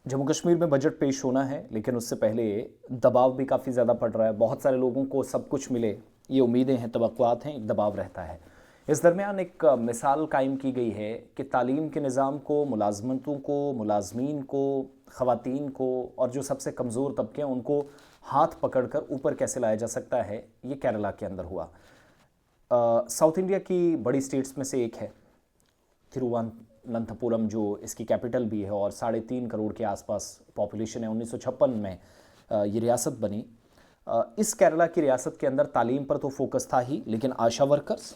जम्मू कश्मीर में बजट पेश होना है, लेकिन उससे पहले दबाव भी काफ़ी ज़्यादा पड़ रहा है। बहुत सारे लोगों को सब कुछ मिले, ये उम्मीदें हैं, तवक्कुआत हैं, एक दबाव रहता है। इस दरमियान एक मिसाल कायम की गई है कि तालीम के निज़ाम को, मुलाजमतों को, मुलाजमीन को, ख़वातीन को और जो सबसे कमज़ोर तबके हैं उनको हाथ पकड़कर ऊपर कैसे लाया जा सकता है, ये केरला के अंदर हुआ। साउथ इंडिया की बड़ी स्टेट्स में से एक है थिरुवनंतपुरम, जो इसकी कैपिटल भी है और 3.5 करोड़ के आसपास पॉपुलेशन है। 1956 में ये रियासत बनी। इस केरला की रियासत के अंदर तालीम पर तो फोकस था ही, लेकिन ASHA workers,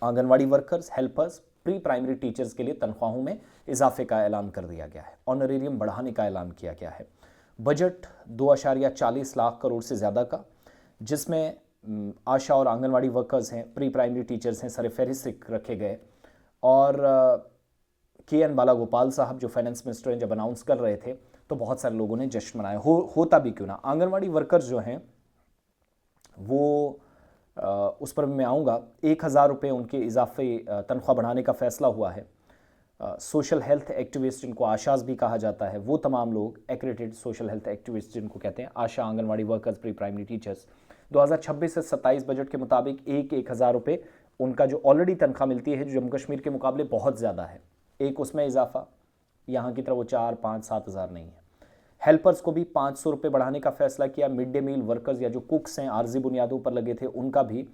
anganwadi workers, helpers, pre primary teachers के लिए तनख्वाहों में इजाफे का ऐलान कर दिया गया है। ऑनरेरियम बढ़ाने का ऐलान किया गया है। बजट 2.40 लाख करोड़ से ज़्यादा का, जिसमें आशा और आंगनवाड़ी वर्कर्स हैं, प्री प्राइमरी टीचर्स हैं, सरफहरिस्त रखे गए। और के.एन. बालागोपाल साहब जो फाइनेंस मिनिस्टर हैं, जब अनाउंस कर रहे थे तो बहुत सारे लोगों ने जश्न मनाया। होता भी क्यों ना। आंगनवाड़ी वर्कर्स जो हैं वो उस पर मैं आऊँगा। 1,000 रुपये उनके इजाफे तनख्वाह बढ़ाने का फ़ैसला हुआ है। सोशल हेल्थ एक्टिविस्ट, जिनको आशाज भी कहा जाता है, वो तमाम लोग एक्रेडिटेड सोशल हेल्थ एक्टिविस्ट जिनको कहते हैं, ASHA, anganwadi workers, pre primary teachers, 2026 से 27 बजट के मुताबिक 1,000 रुपये उनका जो ऑलरेडी तनख्वाह मिलती है, जो जम्मू कश्मीर के मुकाबले बहुत ज़्यादा है, एक उसमें इजाफा। यहाँ की तरह वो 4, 5, 7 हज़ार नहीं है। हेल्पर्स को भी 500 रुपये बढ़ाने का फैसला किया। मिड डे मील वर्कर्स या जो कुक्स हैं, आर्जी बुनियादों पर लगे थे, उनका भी।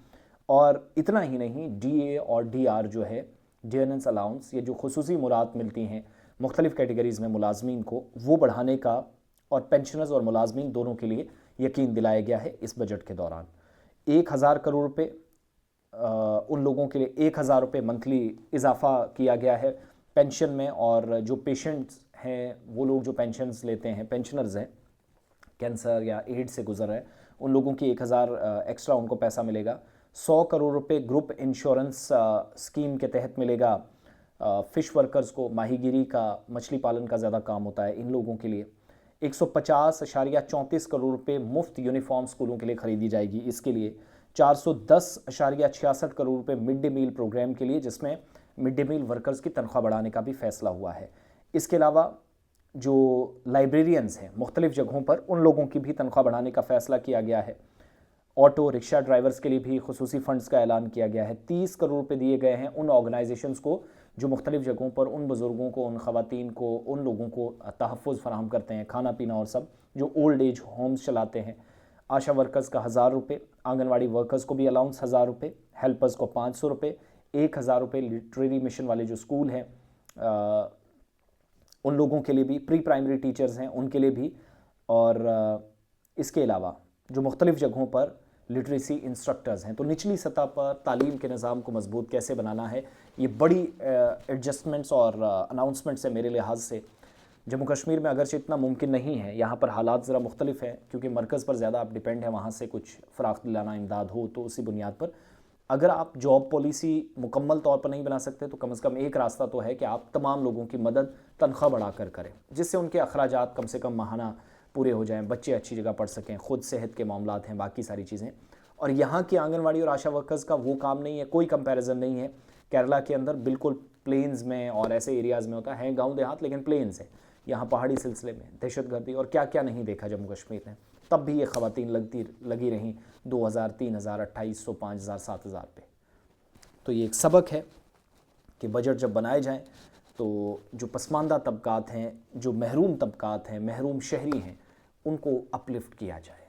और इतना ही नहीं, डीए और डीआर जो है, डियरेंस अलाउंस, ये जो खुसूसी मुराद मिलती हैं मुख्तलिफ कैटेगरीज़ में मुलाजमीन को, वो बढ़ाने का और पेंशनर्स और मुलाजमीन दोनों के लिए यकीन दिलाया गया है इस बजट के दौरान। 1,000 करोड़ रुपये उन लोगों के लिए 1,000 रुपये मंथली इजाफा किया गया है पेंशन में। और जो पेशेंट्स हैं, वो लोग जो पेंशन्स लेते हैं, पेंशनर्स हैं, कैंसर या एड्स से गुजर रहे हैं, उन लोगों की 1,000 एक्स्ट्रा उनको पैसा मिलेगा। 100 करोड़ रुपए ग्रुप इंश्योरेंस स्कीम के तहत मिलेगा फ़िश वर्कर्स को। माहीगीरी का, मछली पालन का ज़्यादा काम होता है इन लोगों के लिए। 150.34 करोड़ रुपए मुफ्त यूनिफॉर्म स्कूलों के लिए खरीदी जाएगी। इसके लिए 410.66 करोड़ रुपए मिड डे मील प्रोग्राम के लिए, जिसमें मिड डे मील वर्कर्स की तनख्वाह बढ़ाने का भी फैसला हुआ है। इसके अलावा जो लाइब्रेरियंस हैं मुख्तलिफ जगहों पर, उन लोगों की भी तनख्वाह बढ़ाने का फैसला किया गया है। ऑटो रिक्शा ड्राइवर्स के लिए भी खुसूसी फ़ंड्स का ऐलान किया गया है। 30 करोड़ रुपये दिए गए हैं उन ऑर्गेनाइजेशंस को जो मुख्तलिफ जगहों पर उन बुज़ुर्गों को, उन ख़वातीन को, उन लोगों को तहफ़्फ़ुज़ फराहम करते हैं, खाना पीना और सब, जो ओल्ड एज होम्स चलाते हैं। आशा वर्कर्स का 1,000 रुपये, आंगनवाड़ी वर्कर्स को भी अलाउंस 1,000 रुपये, हेल्पर्स को 500 रुपये, 1,000 रुपये लिटरेरी मिशन वाले जो स्कूल हैं उन लोगों के लिए भी, प्री प्राइमरी टीचर्स हैं उनके लिए भी। और इसके अलावा जो मुख्तलिफ जगहों पर लिटरेसी इंस्ट्रक्टर्स हैं। तो निचली सतह पर तालीम के निज़ाम को मजबूत कैसे बनाना है, ये बड़ी एडजस्टमेंट्स और अनाउंसमेंट्स है मेरे लिहाज से। जम्मू कश्मीर में अगरचे इतना मुमकिन नहीं है, यहाँ पर हालात ज़रा मुख्तलिफ हैं क्योंकि मरकज़ पर ज़्यादा आप डिपेंड है, वहाँ से कुछ फ़राख दिलाना इमदाद हो तो उसी बुनियाद पर। अगर आप जॉब पॉलिसी मुकम्मल तौर पर नहीं बना सकते तो कम से कम एक रास्ता तो है कि आप तमाम लोगों की मदद तनख्वाह बढ़ाकर करें, जिससे उनके अखराजात कम से कम माहाना पूरे हो जाएं, बच्चे अच्छी जगह पढ़ सकें, खुद सेहत के मामलात हैं, बाकी सारी चीज़ें। और यहाँ की आंगनवाड़ी और आशा वर्कर्स का वो काम नहीं है, कोई कंपैरिजन नहीं है। केरला के अंदर बिल्कुल प्लेन्स में और ऐसे एरियाज़ में होता है, गाँव देहात लेकिन प्लेन्स है। यहाँ पहाड़ी सिलसिले में दहशतगर्दी और क्या क्या नहीं देखा जम्मू कश्मीर ने, तब भी ये ख़वातीन लगी रहीं 2,000, 3,000, 2,800, 5,000, 7,000 पे। तो ये एक सबक है कि बजट जब बनाए जाएं तो जो पसमानदा तबकात हैं, जो महरूम तबकात हैं, महरूम शहरी हैं, उनको अपलिफ्ट किया जाए।